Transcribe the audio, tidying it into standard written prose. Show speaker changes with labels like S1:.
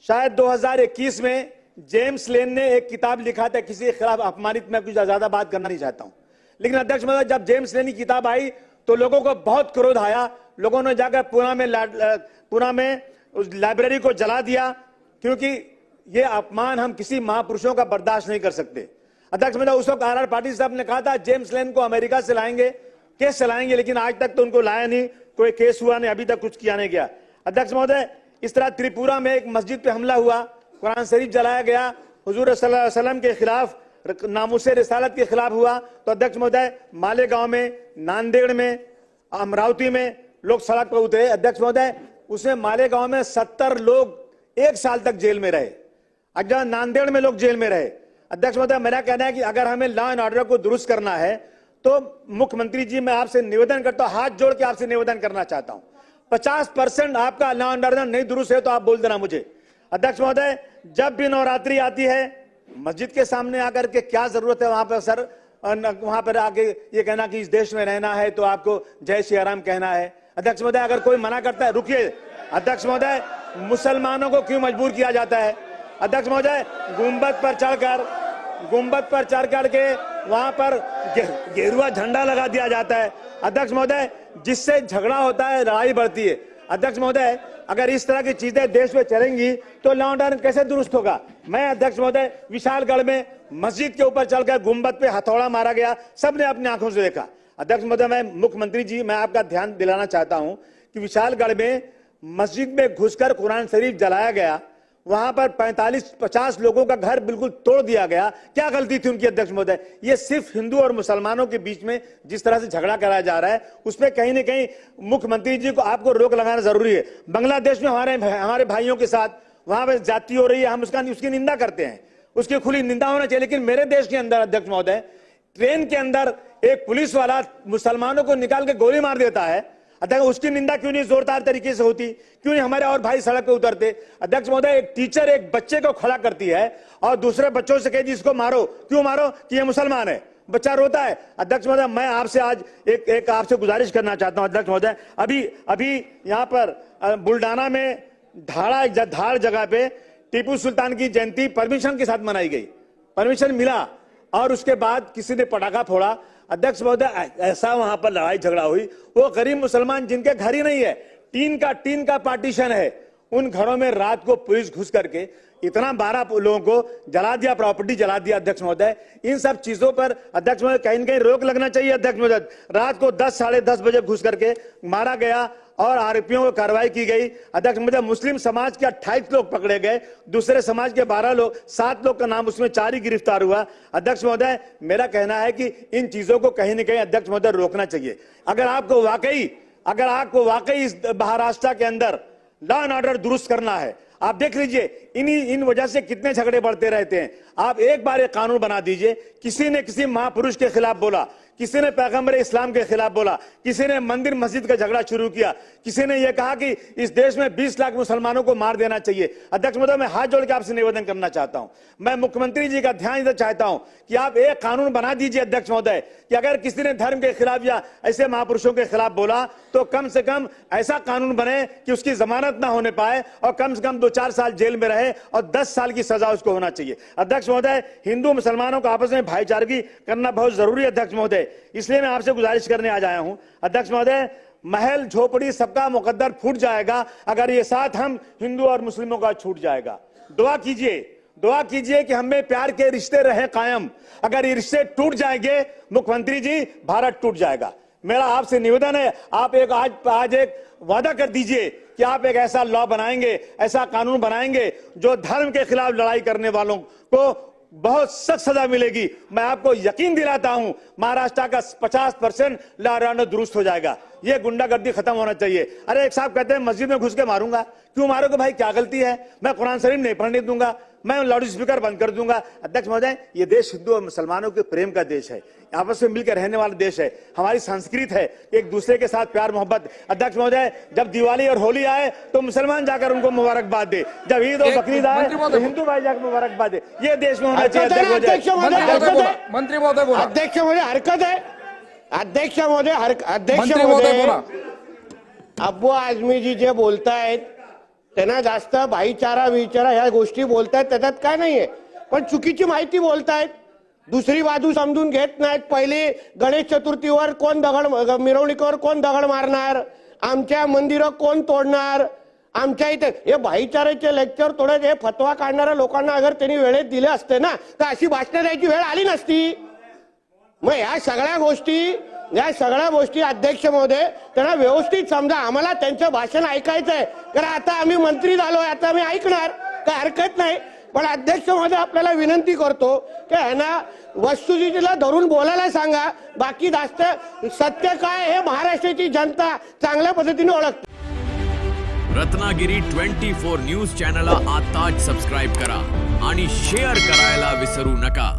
S1: शायद 2021 में जेम्स लेन ने एक किताब लिखा था किसी के खिलाफ अपमानित। मैं कुछ ज्यादा बात करना नहीं चाहता हूं, लेकिन अध्यक्ष महोदय, जब जेम्स लेन की किताब आई तो लोगों को बहुत क्रोध आया। लोगों ने जाकर पुणे में उस लाइब्रेरी को जला दिया, क्योंकि ये अपमान हम किसी महापुरुषों का बर्दाश्त नहीं कर सकते। अध्यक्ष महोदय, उस वक्त आर पाटिल साहब ने कहा था जेम्स लेन को अमेरिका से लाएंगे, केस चलाएंगे, लेकिन आज तक तो उनको लाया नहीं, कोई केस हुआ नहीं, अभी तक कुछ किया नहीं गया। अध्यक्ष महोदय, इस तरह त्रिपुरा में एक मस्जिद पे हमला हुआ, कुरान शरीफ जलाया गया, हुजूर सल्लल्लाहु अलैहि वसल्लम के खिलाफ, नामुसे रिसालत के खिलाफ हुआ। तो अध्यक्ष महोदय, मालेगांव में, नांदेड़ में, अमरावती में लोग सड़क पर उतरे। अध्यक्ष महोदय, उसमें मालेगांव में 70 लोग 1 साल तक जेल में रहे, अगर नांदेड़ में लोग जेल में रहे। अध्यक्ष महोदय, मेरा कहना है कि अगर हमें लॉ एंड ऑर्डर को दुरुस्त करना है तो मुख्यमंत्री जी, मैं आपसे निवेदन करता हूं, हाथ जोड़ के आपसे निवेदन करना चाहता हूं, 50% आपका लॉ एंड ऑर्डर नहीं दुरुस्त है तो आप बोल देना मुझे। अध्यक्ष महोदय, जब भी नवरात्रि आती है, मस्जिद के सामने आकर के क्या जरूरत है वहां पर सर, वहां पर आके ये कहना कि इस देश में रहना है तो आपको जय श्री राम कहना है। अध्यक्ष महोदय, अगर कोई मना करता है, रुकिए अध्यक्ष महोदय, मुसलमानों को क्यों मजबूर किया जाता है? अध्यक्ष महोदय, गुंबद पर चढ़ करके वहां पर गेरुआ झंडा लगा दिया जाता है। अध्यक्ष महोदय, जिससे झगड़ा होता है, लड़ाई बढ़ती है। अध्यक्ष महोदय, अगर इस तरह की चीजें देश में चलेंगी तो लॉ एंड ऑर्डर कैसे दुरुस्त होगा? मैं अध्यक्ष महोदय, विशालगढ़ में मस्जिद के ऊपर चढ़कर गुंबद पे हथौड़ा मारा गया, सबने अपनी आंखों से देखा। अध्यक्ष महोदय, मैं मुख्यमंत्री जी, मैं आपका ध्यान दिलाना चाहता हूं कि विशालगढ़ में मस्जिद में घुसकर कुरान शरीफ जलाया गया, वहां पर 45-50 लोगों का घर बिल्कुल तोड़ दिया गया। क्या गलती थी उनकी? अध्यक्ष महोदय, ये सिर्फ हिंदू और मुसलमानों के बीच में जिस तरह से झगड़ा कराया जा रहा है, उसमें कहीं ना कहीं मुख्यमंत्री जी को आपको रोक लगाना जरूरी है। बांग्लादेश में हमारे भाइयों के साथ वहां पर जाति हो रही है, हम उसकी निंदा करते हैं, उसकी खुली निंदा होना चाहिए। लेकिन मेरे देश के अंदर अध्यक्ष महोदय, ट्रेन के अंदर एक पुलिस वाला मुसलमानों को निकाल के गोली मार देता है। अध्यक्ष, उसकी निंदा क्यों नहीं जोरदार तरीके से होती? क्यों नहीं हमारे और भाई सड़क पे उतरते? अध्यक्ष महोदय, एक टीचर एक बच्चे को खड़ा करती है और दूसरे बच्चों से कहती इसको मारो। क्यों मारो? कि ये मुसलमान है। बच्चा रोता है। अध्यक्ष महोदय, मैं आपसे आज एक आपसे गुजारिश करना चाहता हूं। अध्यक्ष महोदय, अभी यहाँ पर बुल्डाना में धाड़ जगह पे टीपू सुल्तान की जयंती परमिशन के साथ मनाई गई, परमिशन मिला, और उसके बाद किसी ने पटाखा फोड़ा। अध्यक्ष महोदय, ऐसा वहां पर लड़ाई झगड़ा हुई, वो गरीब मुसलमान जिनके घर ही नहीं है, टीन का पार्टीशन है, उन घरों में रात को पुलिस घुस करके इतना 12 लोगों को जला दिया, प्रॉपर्टी जला दिया। अध्यक्ष महोदय, इन सब चीजों पर अध्यक्ष महोदय कहीं न कहीं रोक लगना चाहिए। अध्यक्ष महोदय, रात को 10 साढ़े 10 बजे घुस करके मारा गया और आरोपियों को कार्रवाई की गई। अध्यक्ष महोदय, मुस्लिम समाज के 28 लोग पकड़े गए, दूसरे समाज के 7 लोग का नाम, उसमें 4 ही गिरफ्तार हुआ। अध्यक्ष महोदय, मेरा कहना है कि इन चीजों को कहीं न कहीं अध्यक्ष महोदय रोकना चाहिए। अगर आपको वाकई इस महाराष्ट्र के अंदर लॉ एंड ऑर्डर दुरुस्त करना है, आप देख लीजिए इन वजह से कितने झगड़े बढ़ते रहते हैं। आप एक बार एक कानून बना दीजिए। किसी ने किसी महापुरुष के खिलाफ बोला, किसी ने पैगंबर इस्लाम के खिलाफ बोला, किसी ने मंदिर मस्जिद का झगड़ा शुरू किया, किसी ने यह कहा कि इस देश में 20 लाख मुसलमानों को मार देना चाहिए। अध्यक्ष महोदय, मैं हाथ जोड़ के आपसे निवेदन करना चाहता हूं, मैं मुख्यमंत्री जी का ध्यान देना चाहता हूं कि आप एक कानून बना दीजिए अध्यक्ष महोदय, कि अगर किसी ने धर्म के खिलाफ या ऐसे महापुरुषों के खिलाफ बोला तो कम से कम ऐसा कानून बने कि उसकी जमानत ना होने पाए और कम से कम 2-4 साल जेल में रहे और 10 साल की सजा उसको होना चाहिए। अध्यक्ष महोदय, हिंदू मुसलमानों को आपस में भाईचारगी करना बहुत जरूरी है अध्यक्ष महोदय, इसलिए मैं आपसे गुजारिश करने आज आया हूं। अध्यक्ष महोदय, महल झोपड़ी सबका मुकद्दर फूट जाएगा अगर ये साथ हम हिंदू और मुस्लिमों का छूट जाएगा। दुआ कीजिए कि हमें प्यार के रिश्ते रहे कायम। अगर ये रिश्ते टूट जाएंगे मुख्यमंत्री जी, भारत टूट जाएगा। मेरा आपसे निवेदन है, आप आज एक वादा कर दीजिए कि आप एक ऐसा लॉ बनाएंगे, ऐसा कानून बनाएंगे जो धर्म के खिलाफ लड़ाई करने वालों को बहुत सख्त सजा मिलेगी। मैं आपको यकीन दिलाता हूं महाराष्ट्र का 50% लॉ एंड ऑर्डर दुरुस्त हो जाएगा। ये गुंडागर्दी खत्म होना चाहिए। अरे एक साहब कहते हैं मस्जिद में घुस के मारूंगा, क्यों मारोगे भाई? क्या गलती है? मैं कुरान शरीफ नहीं पढ़ने दूंगा, मैं लाउड स्पीकर बंद कर दूंगा। अध्यक्ष महोदय, ये देश हिंदू और मुसलमानों के प्रेम का देश है, आपस में मिलकर रहने वाला देश है, हमारी संस्कृति है एक दूसरे के साथ प्यार मोहब्बत। अध्यक्ष महोदय, जब दिवाली और होली आए तो मुसलमान जाकर उनको मुबारकबाद दे, जब ईद और बकरीद आए तो हिंदू भाई जाकर मुबारकबाद दे। ये देश में होना चाहिए।
S2: मंत्री महोदय बोला।
S3: अध्यक्ष महोदय हरकत है। अध्यक्ष महोदय
S2: मंत्री महोदय बोला।
S3: अब्बू आझमी जी जे बोलतायत त्यांना जास्त भाईचारा विचारा ह्या गोष्टी बोलतायत, त्याच्यात काय नाहीये, पण चुकीची माहिती बोलतायत, दुसरी बाजू समजून घेत नाहीत. पहिली गणेश चतुर्थीवर कोण दगड, मिरवणुकीवर कोण दगड मारणार, आमच्या मंदिरं कोण तोडणार, आमच्या इथे हे भाईचाराचे लेक्चर तोडत हे फतवा काढणाऱ्या लोकांना अगर त्यांनी वेळेत दिले असते ना तर अशी भाषणं द्यायची वेळ आली नसती. मग या सगळ्या गोष्टी अध्यक्ष महोदय त्यांना व्यवस्थित समजा. आम्हाला त्यांचं भाषण ऐकायचंय कारण आता आम्ही मंत्री झालोय, आता आम्ही ऐकणार, काय हरकत नाही. पण अध्यक्ष महोदय आपल्याला विनंती करतो की ह्यांना वस्तुस्थितीला धरून बोलायला सांगा. बाकी जास्त सत्य काय हे महाराष्ट्राची जनता चांगल्या पद्धतीने ओळखते.
S4: रत्नागिरी 24 न्यूज चॅनलला आताच सबस्क्राईब करा आणि शेअर करायला विसरू नका.